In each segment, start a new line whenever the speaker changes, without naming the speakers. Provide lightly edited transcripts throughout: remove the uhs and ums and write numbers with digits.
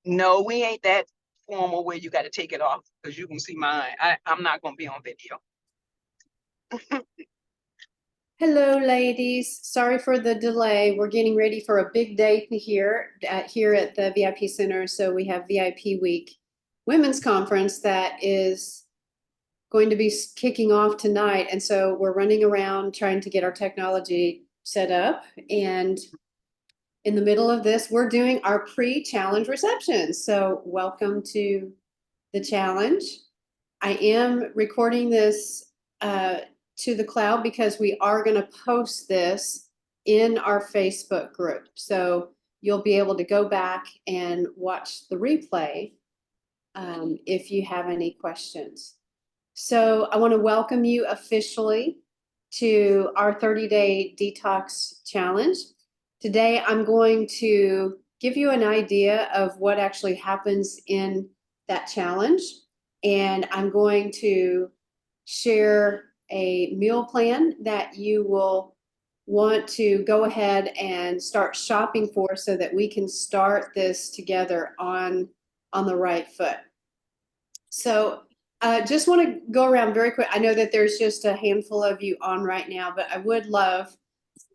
No, we ain't that formal where you got to take it off because you can see mine. I'm not going to be on video.
Hello, ladies. Sorry for the delay. We're getting ready for a big day here at the VIP Center. So we have VIP Week Women's Conference that is going to be kicking off tonight. And so we're running around trying to get our technology set up. And in the middle of this, we're doing our pre-challenge reception. So welcome to the challenge. I am recording this to the cloud because we are going to post this in our Facebook group. So you'll be able to go back and watch the replay if you have any questions. So I want to welcome you officially to our 30-day detox challenge. Today, I'm going to give you an idea of what actually happens in that challenge. And I'm going to share a meal plan that you will want to go ahead and start shopping for so that we can start this together on the right foot. So just want to go around very quick. I know that there's just a handful of you on right now, but I would love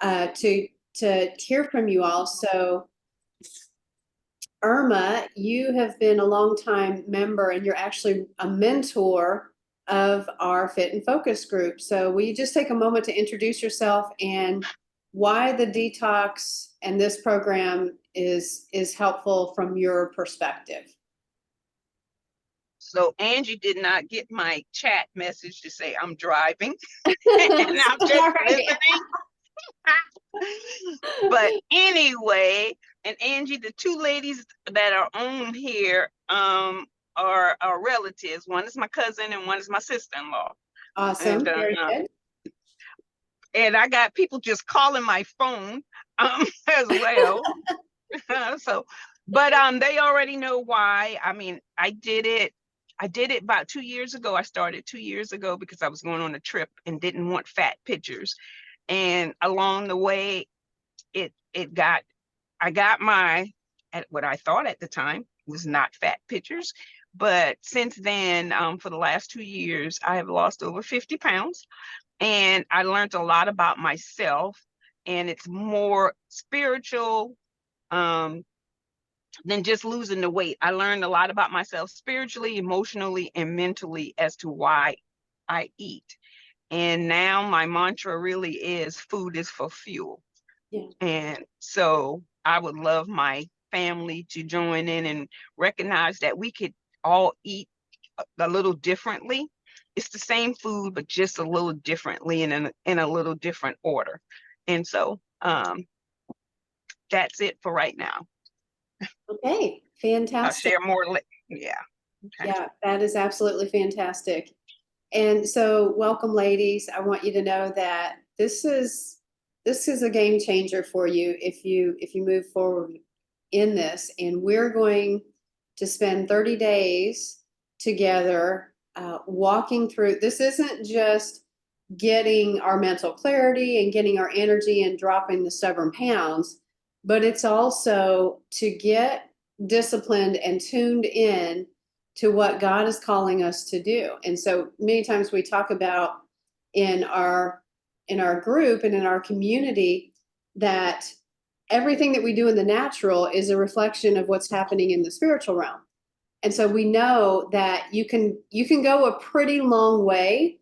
to hear from you all. So Irma, you have been a longtime member and you're actually a mentor of our Fit and Focus group. So will you just take a moment to introduce yourself and why the detox and this program is helpful from your perspective?
So Angie did not get my chat message to say I'm driving and I'm just listening. But anyway, and Angie, the two ladies that are on here are relatives. One is my cousin and one is my sister-in-law.
Awesome. Very good.
And I got people just calling my phone as well. But they already know why. I mean, I did it about 2 years ago. I started 2 years ago because I was going on a trip and didn't want fat pictures. And along the way, I got at what I thought at the time was not fat pictures. But since then, for the last 2 years, I have lost over 50 pounds. And I learned a lot about myself. And it's more spiritual than just losing the weight. I learned a lot about myself spiritually, emotionally, and mentally as to why I eat. And now my mantra really is food is for fuel. Yeah. And so I would love my family to join in and recognize that we could all eat a little differently. It's the same food, but just a little differently and in a little different order. And so that's it for right now.
Okay, fantastic.
I'll share more. Yeah.
Okay. Yeah, that is absolutely fantastic. And so welcome, ladies. I want you to know that this is a game changer for you if you move forward in this. And we're going to spend 30 days together walking through. This isn't just getting our mental clarity and getting our energy and dropping the stubborn pounds, but it's also to get disciplined and tuned in to what God is calling us to do. And so many times we talk about in our group and in our community that everything that we do in the natural is a reflection of what's happening in the spiritual realm. And so we know that you can go a pretty long way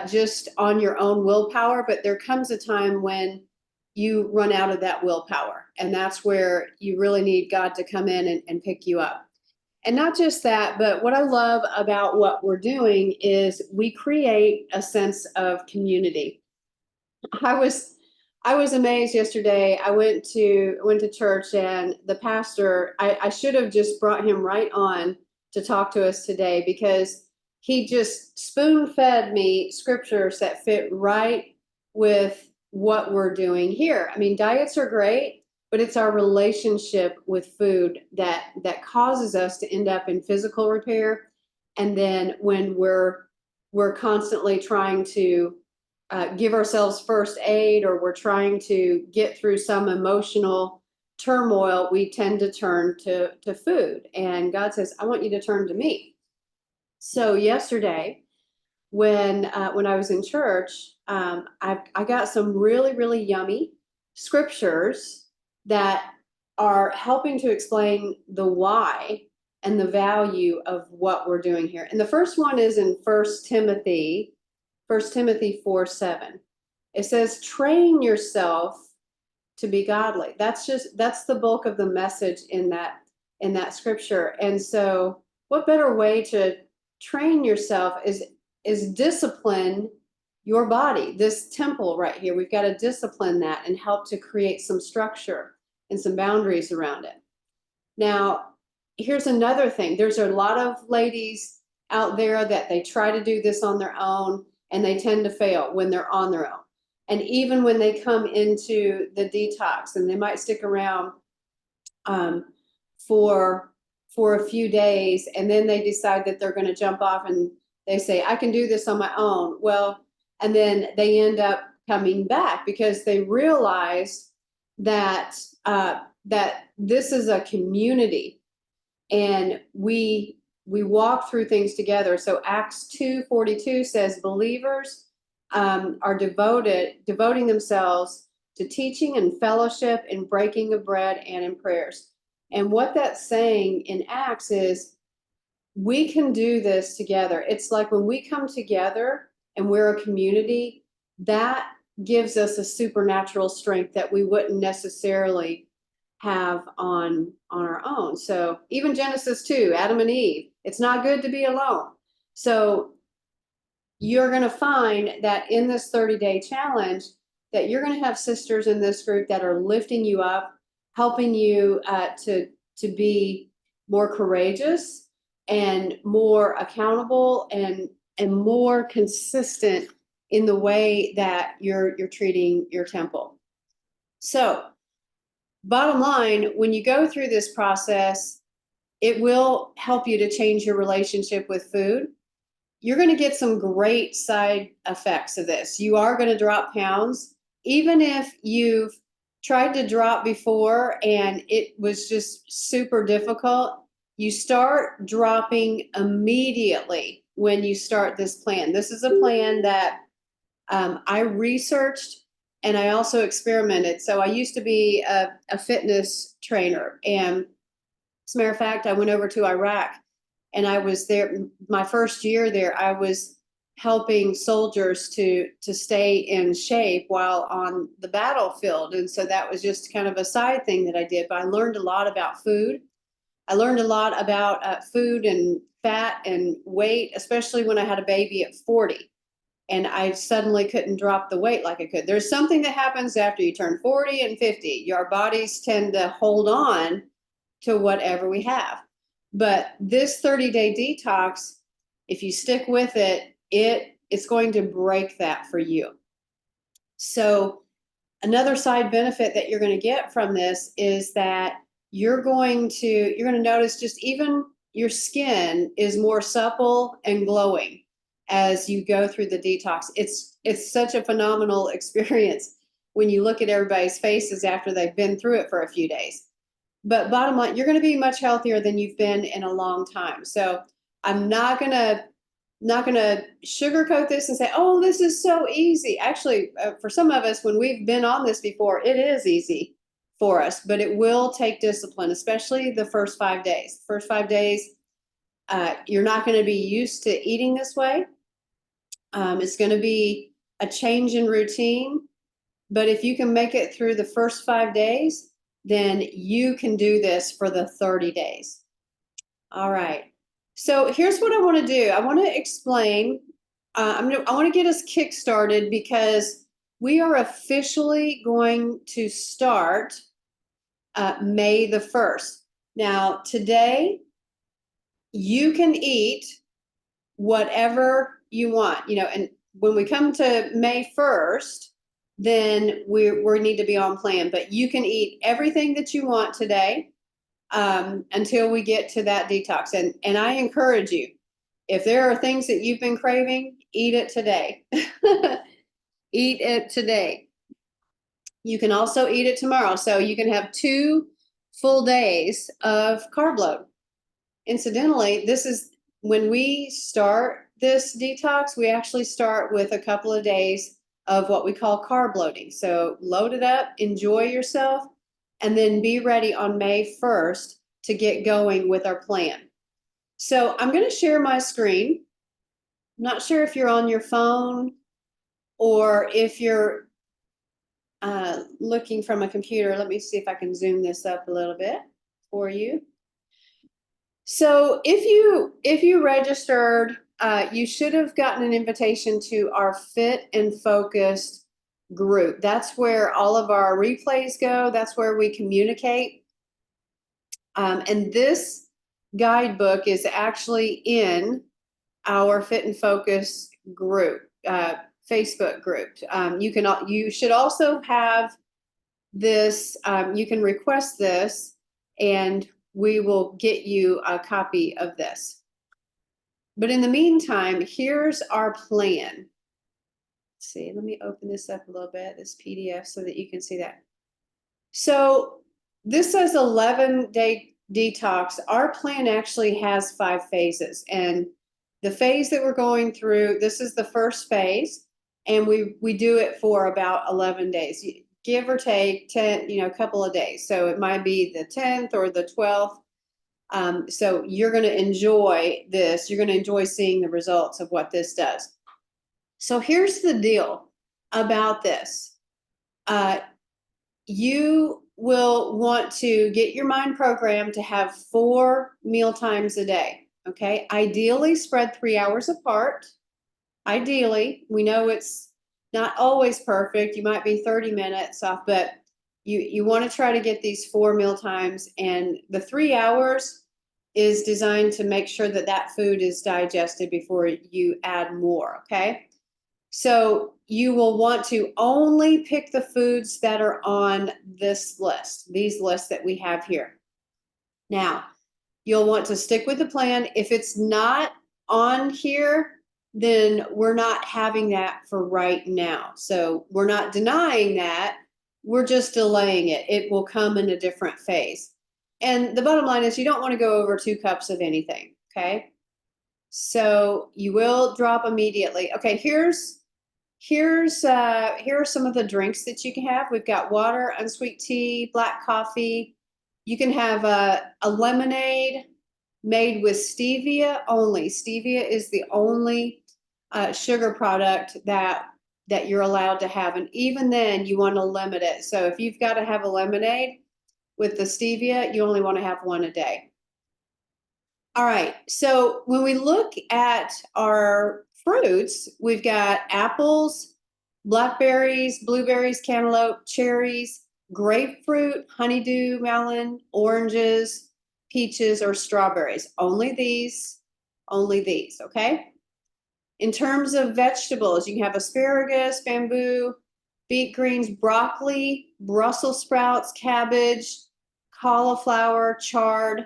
just on your own willpower, but there comes a time when you run out of that willpower. And that's where you really need God to come in and pick you up. And not just that, but what I love about what we're doing is we create a sense of community. I was amazed yesterday. I went to church and the pastor, I should have just brought him right on to talk to us today because he just spoon-fed me scriptures that fit right with what we're doing here. I mean, diets are great, but it's our relationship with food that causes us to end up in physical repair. And then when we're constantly trying to give ourselves first aid, or we're trying to get through some emotional turmoil, we tend to turn to food. And God says, I want you to turn to me. So yesterday, when I was in church, I got some really, really yummy scriptures that are helping to explain the why and the value of what we're doing here. And the first one is in First Timothy 4:7. It says, train yourself to be godly. That's the bulk of the message in that scripture. And so what better way to train yourself is discipline your body, this temple right here. We've got to discipline that and help to create some structure and some boundaries around it. Now, here's another thing. There's a lot of ladies out there that they try to do this on their own and they tend to fail when they're on their own. And even when they come into the detox and they might stick around um, for a few days and then they decide that they're going to jump off and they say, I can do this on my own. Well, and then they end up coming back because they realize that that this is a community and we walk through things together. So Acts 2:42 says believers are devoting themselves to teaching and fellowship and breaking of bread and in prayers. And what that's saying in Acts is we can do this together. It's like when we come together and we're a community, that gives us a supernatural strength that we wouldn't necessarily have on our own. So even Genesis 2, Adam and Eve, it's not good to be alone. So you're going to find that in this 30-day challenge that you're going to have sisters in this group that are lifting you up, helping you to be more courageous and more accountable and more consistent in the way that you're treating your temple. So bottom line, when you go through this process, it will help you to change your relationship with food. You're going to get some great side effects of this. You are going to drop pounds. Even if you've tried to drop before and it was just super difficult, you start dropping immediately when you start this plan. This is a plan that I researched and I also experimented. So I used to be a fitness trainer. And as a matter of fact, I went over to Iraq and I was there. My first year there, I was helping soldiers to stay in shape while on the battlefield. And so that was just kind of a side thing that I did. But I learned a lot about food. I learned a lot about food and fat and weight, especially when I had a baby at 40. And I suddenly couldn't drop the weight like I could. There's something that happens after you turn 40 and 50. Your bodies tend to hold on to whatever we have. But this 30-day detox, if you stick with it, it's going to break that for you. So another side benefit that you're going to get from this is that you're going to notice just even your skin is more supple and glowing as you go through the detox. It's such a phenomenal experience when you look at everybody's faces after they've been through it for a few days. But bottom line, you're going to be much healthier than you've been in a long time. So I'm not going to sugarcoat this and say, oh, this is so easy. Actually, for some of us, when we've been on this before, it is easy for us, but it will take discipline, especially the first 5 days. First 5 days, you're not going to be used to eating this way. It's going to be a change in routine. But if you can make it through the first 5 days, then you can do this for the 30 days. All right. So here's what I want to do. I want to explain. I want to get us kick-started because we are officially going to start May the 1st. Now, today, you can eat whatever you want, and when we come to May 1st, then we need to be on plan. But you can eat everything that you want today until we get to that detox. And I encourage you, if there are things that you've been craving, eat it today. Eat it today. You can also eat it tomorrow. So you can have 2 full days of carb load. Incidentally, this is when we start this detox, we actually start with a couple of days of what we call carb loading. So load it up, enjoy yourself, and then be ready on May 1st to get going with our plan. So I'm going to share my screen. I'm not sure if you're on your phone or if you're looking from a computer. Let me see if I can zoom this up a little bit for you. So if you registered, you should have gotten an invitation to our Fit and Focused group. That's where all of our replays go. That's where we communicate. And this guidebook is actually in our Fit and Focus group, Facebook group. You should also have this. You can request this, and we will get you a copy of this. But in the meantime, here's our plan. Let's see, let me open this up a little bit, this PDF, so that you can see that. So this says 11-day detox. Our plan actually has 5 phases. And the phase that we're going through, this is the first phase. And we do it for about 11 days, give or take 10, a couple of days. So it might be the 10th or the 12th. So you're going to enjoy this. You're going to enjoy seeing the results of what this does. So here's the deal about this. You will want to get your mind programmed to have 4 meal times a day. Okay. Ideally spread 3 hours apart. Ideally, we know it's not always perfect. You might be 30 minutes off, but you want to try to get these 4 meal times, and the 3 hours is designed to make sure that that food is digested before you add more, okay? So you will want to only pick the foods that are on this list, these lists that we have here. Now, you'll want to stick with the plan. If it's not on here, then we're not having that for right now. So we're not denying that, we're just delaying it. It will come in a different phase. And the bottom line is you don't want to go over 2 cups of anything, okay? So you will drop immediately. Okay, here are some of the drinks that you can have. We've got water, unsweet tea, black coffee. You can have a lemonade made with stevia only. Stevia is the only sugar product that you're allowed to have. And even then, you want to limit it. So if you've got to have a lemonade with the stevia, you only want to have 1 a day. All right, so when we look at our fruits, we've got apples, blackberries, blueberries, cantaloupe, cherries, grapefruit, honeydew melon, oranges, peaches, or strawberries. Only these, okay? In terms of vegetables, you can have asparagus, bamboo, beet greens, broccoli, Brussels sprouts, cabbage, cauliflower, chard,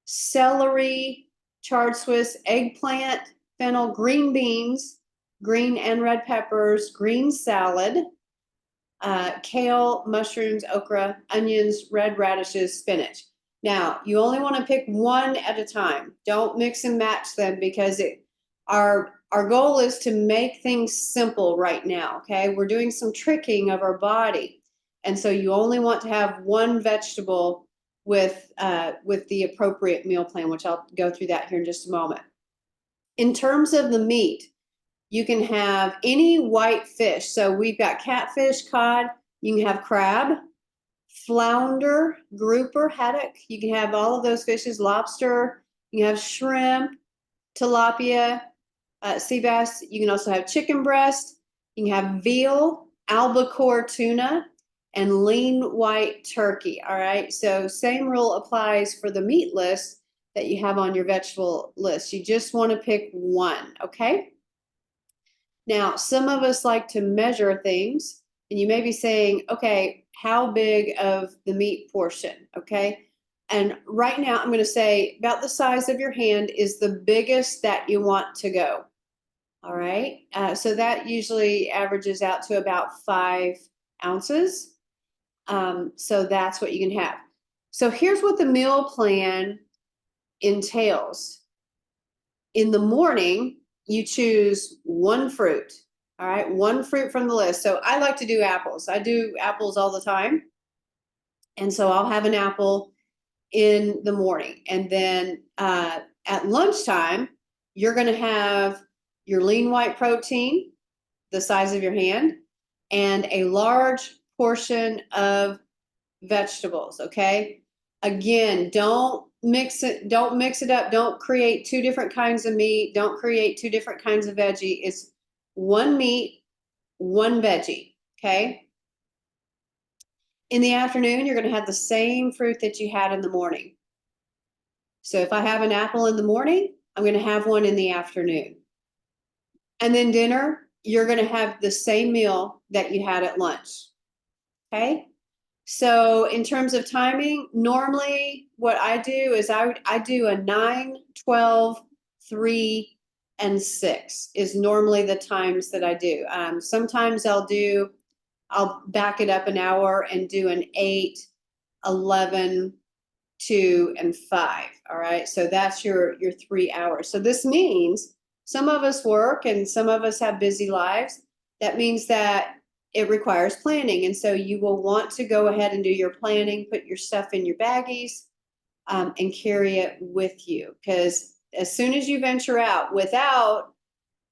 celery, chard Swiss, eggplant, fennel, green beans, green and red peppers, green salad, kale, mushrooms, okra, onions, red radishes, spinach. Now, you only want to pick 1 at a time. Don't mix and match them because our goal is to make things simple right now, okay? We're doing some tricking of our body. And so you only want to have 1 vegetable with the appropriate meal plan, which I'll go through that here in just a moment. In terms of the meat, you can have any white fish. So we've got catfish, cod, you can have crab, flounder, grouper, haddock. You can have all of those fishes, lobster, you can have shrimp, tilapia, sea bass. You can also have chicken breast. You can have veal, albacore tuna, and lean white turkey. All right. So same rule applies for the meat list that you have on your vegetable list. You just want to pick 1. Okay. Now, some of us like to measure things, and you may be saying, okay, how big of the meat portion? Okay. And right now, I'm going to say about the size of your hand is the biggest that you want to go. All right. So that usually averages out to about 5 ounces. So that's what you can have. So here's what the meal plan entails. In the morning, you choose one fruit. All right, one fruit from the list. So I like to do apples. I do apples all the time. And so I'll have an apple in the morning. And then at lunchtime, you're going to have your lean white protein, the size of your hand, and a large portion of vegetables. Okay. Again, don't mix it up. Don't create two different kinds of meat. Don't create two different kinds of veggie. It's one meat, one veggie. Okay. In the afternoon, you're going to have the same fruit that you had in the morning. So if I have an apple in the morning, I'm going to have one in the afternoon. And then dinner, you're going to have the same meal that you had at lunch. Okay. So in terms of timing, normally what I do is I do a 9, 12, 3, and 6 is normally the times that I do. Sometimes I'll back it up an hour and do an 8, 11, 2, and 5. All right. So that's your 3 hours. So this means some of us work and some of us have busy lives. That means that it requires planning. And so you will want to go ahead and do your planning, put your stuff in your baggies, and carry it with you. Because as soon as you venture out without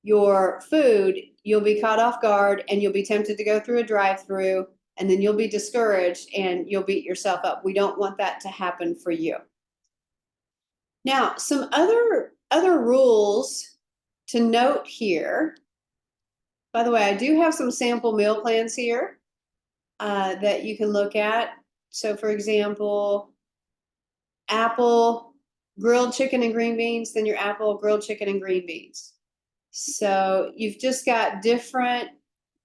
your food, you'll be caught off guard and you'll be tempted to go through a drive-through, and then you'll be discouraged and you'll beat yourself up. We don't want that to happen for you. Now, some other rules to note here. By the way, I do have some sample meal plans here that you can look at. So for example, apple, grilled chicken and green beans, then your apple, grilled chicken and green beans. So you've just got different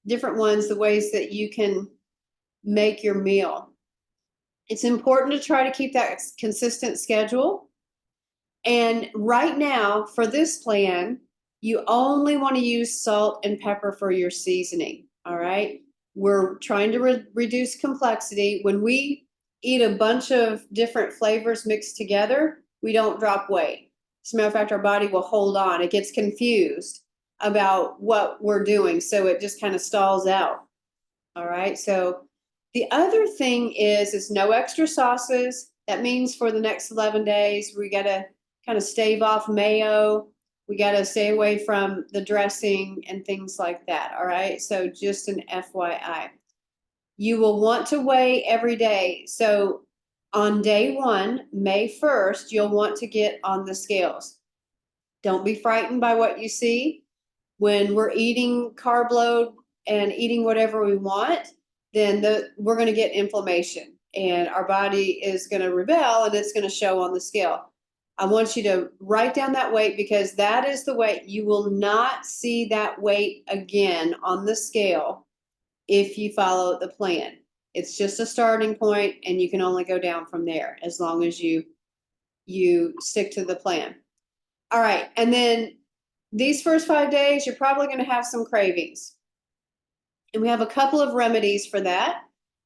ones, the ways that you can make your meal. It's important to try to keep that consistent schedule. And right now, for this plan, you only want to use salt and pepper for your seasoning. All right. We're trying to reduce complexity. When we eat a bunch of different flavors mixed together, we don't drop weight. As a matter of fact, our body will hold on. It gets confused about what we're doing. So it just kind of stalls out. All right. So the other thing is no extra sauces. That means for the next 11 days, we got to kind of stave off mayo. We got to stay away from the dressing and things like that. All right. So just an FYI. You will want to weigh every day. So on day 1, May 1st, you'll want to get on the scales. Don't be frightened by what you see. When we're eating carb load and eating whatever we want, then we're going to get inflammation and our body is going to rebel and it's going to show on the scale. I want you to write down that weight because that is the weight. You will not see that weight again on the scale if you follow the plan. It's just a starting point and you can only go down from there as long as you stick to the plan. All right. And then these first 5 days, you're probably going to have some cravings. And we have a couple of remedies for that.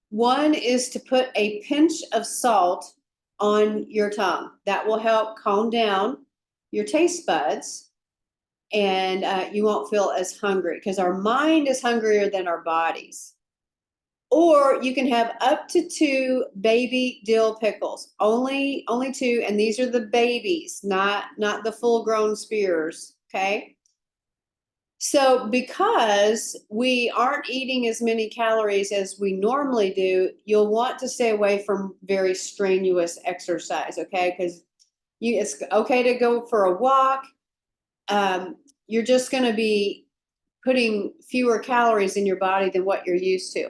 One is to put a pinch of salt on your tongue. That will help calm down your taste buds and you won't feel as hungry because our mind is hungrier than our bodies. Or you can have up to 2 baby dill pickles, only 2, and these are the babies, not the full-grown spears, okay? So because we aren't eating as many calories as we normally do, you'll want to stay away from very strenuous exercise, okay? Because it's okay to go for a walk. You're just going to be putting fewer calories in your body than what you're used to.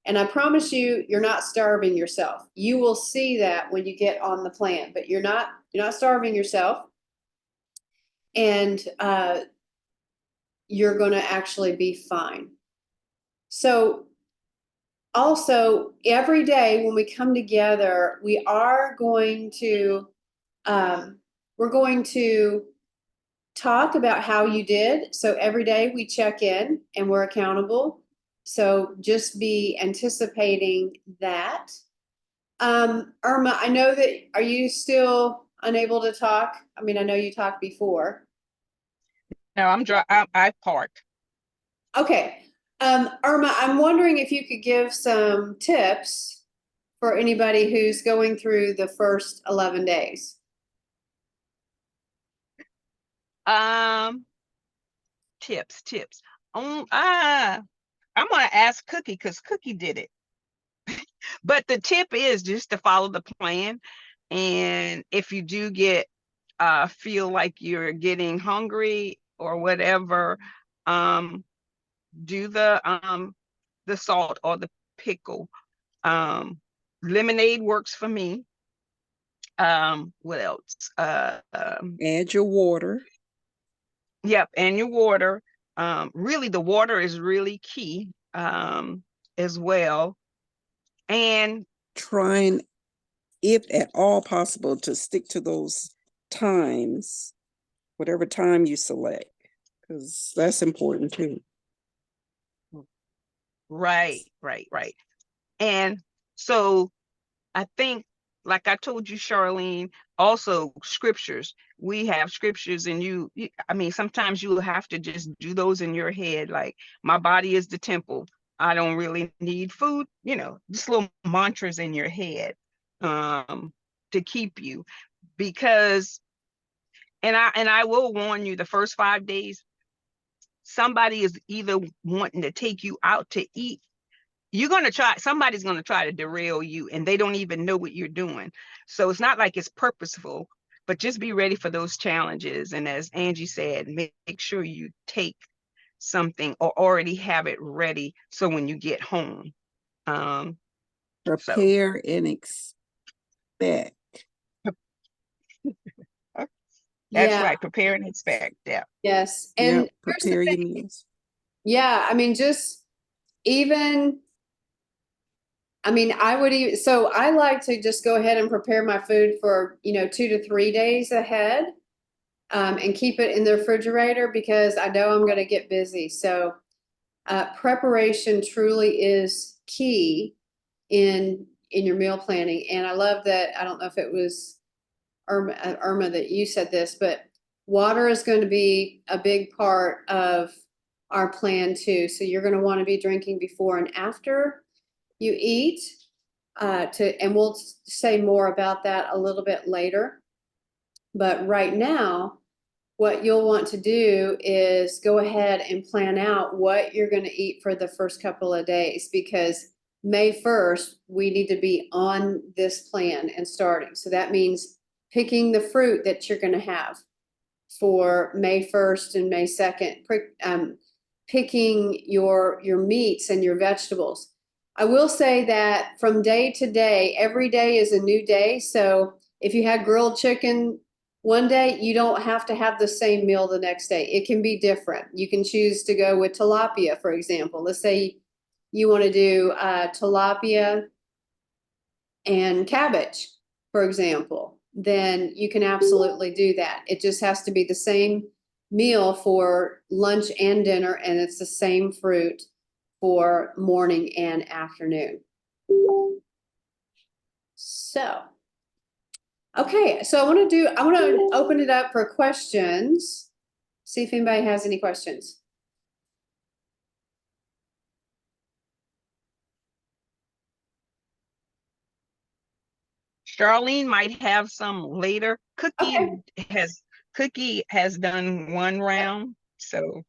And I promise you, you're not starving yourself. You will see that when you get on the plan, but you're not starving yourself. And you're going to actually be fine. So also every day when we come together, we are going to we're going to talk about how you did. So every day we check in and we're accountable. So just be anticipating that. Irma, I know that, are you still unable to talk? I mean, I know you talked before.
No, I parked.
Okay. Irma, I'm wondering if you could give some tips for anybody who's going through the first 11 days.
Um, tips. I'm gonna ask Cookie because Cookie did it. But the tip is just to follow the plan. And if you do get feel like you're getting hungry or whatever, um, do the salt or the pickle. Um, Lemonade works for me. What else?
Add your water.
Yep, and your water. Really, the water is really key as well. And
Trying, if at all possible, to stick to those times, whatever time you select, because that's important too.
right. And so I think, like I told you, Charlene, also scriptures. We have scriptures, and I mean, sometimes you will have to just do those in your head. Like, my body is the temple. I don't really need food, just little mantras in your head to keep you. Because, and I will warn you, the first 5 days, somebody is either wanting to take you out to eat. Somebody's going to try to derail you, and they don't even know what you're doing. So it's not like it's purposeful, but just be ready for those challenges. And as Angie said, make sure you take something or already have it ready, so when you get home. So
Prepare and expect.
that's
Yeah,
right. Prepare and expect. Yeah.
yes. And
Yep,
here's the
prepare your
thing.
meals.
Yeah, I mean, just even, I mean, I would even, so I like to just go ahead and prepare my food for, 2 to 3 days ahead, and keep it in the refrigerator because I know I'm going to get busy. So, preparation truly is key in your meal planning. And I love that. I don't know if it was Irma that you said this, but water is going to be a big part of our plan too. So you're going to want to be drinking before and after you eat. And we'll say more about that a little bit later. But right now, what you'll want to do is go ahead and plan out what you're going to eat for the first couple of days, because May 1st, we need to be on this plan and starting. So that means picking the fruit that you're going to have for May 1st and May 2nd, picking your meats and your vegetables. I will say that from day to day, every day is a new day. So if you had grilled chicken one day, you don't have to have the same meal the next day. It can be different. You can choose to go with tilapia, for example. Let's say you want to do tilapia and cabbage, for example, then you can absolutely do that. It just has to be the same meal for lunch and dinner, and it's the same fruit for morning and afternoon. So, okay, so I want to open it up for questions. See if anybody has any questions.
Charlene might have some later.
Okay.
Cookie has done one round, so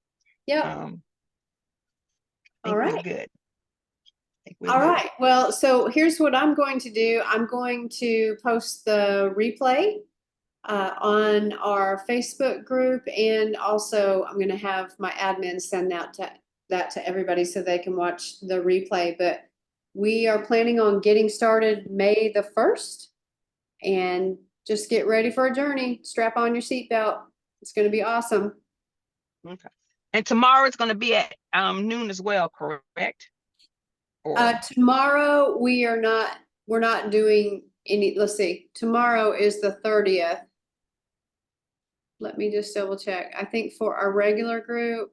Yep.
I
All
think we're
right.
good.
All right. Well, so here's what I'm going to do. I'm going to post the replay on our Facebook group, and also I'm going to have my admin send that to everybody so they can watch the replay. But we are planning on getting started May the 1st, and just get ready for a journey. Strap on your seatbelt. It's going to be awesome.
Okay. And tomorrow it's going to be at noon as well, correct?
Tomorrow we're not doing any, let's see, tomorrow is the 30th. Let me just double check. I think for our regular group,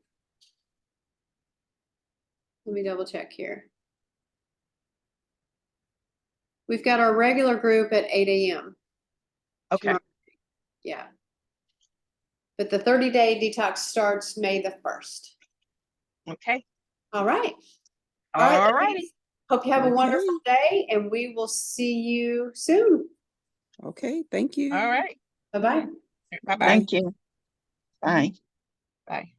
let me double check here. We've got our regular group at 8 a.m.
Okay.
tomorrow. Yeah. But the 30-day detox starts May the 1st.
Okay.
All right.
All righty.
ladies. Hope you have a
Okay.
wonderful day, and we will see you soon.
Okay, thank you.
All right.
Bye-bye.
Bye-bye.
Thank you. Bye.
Bye.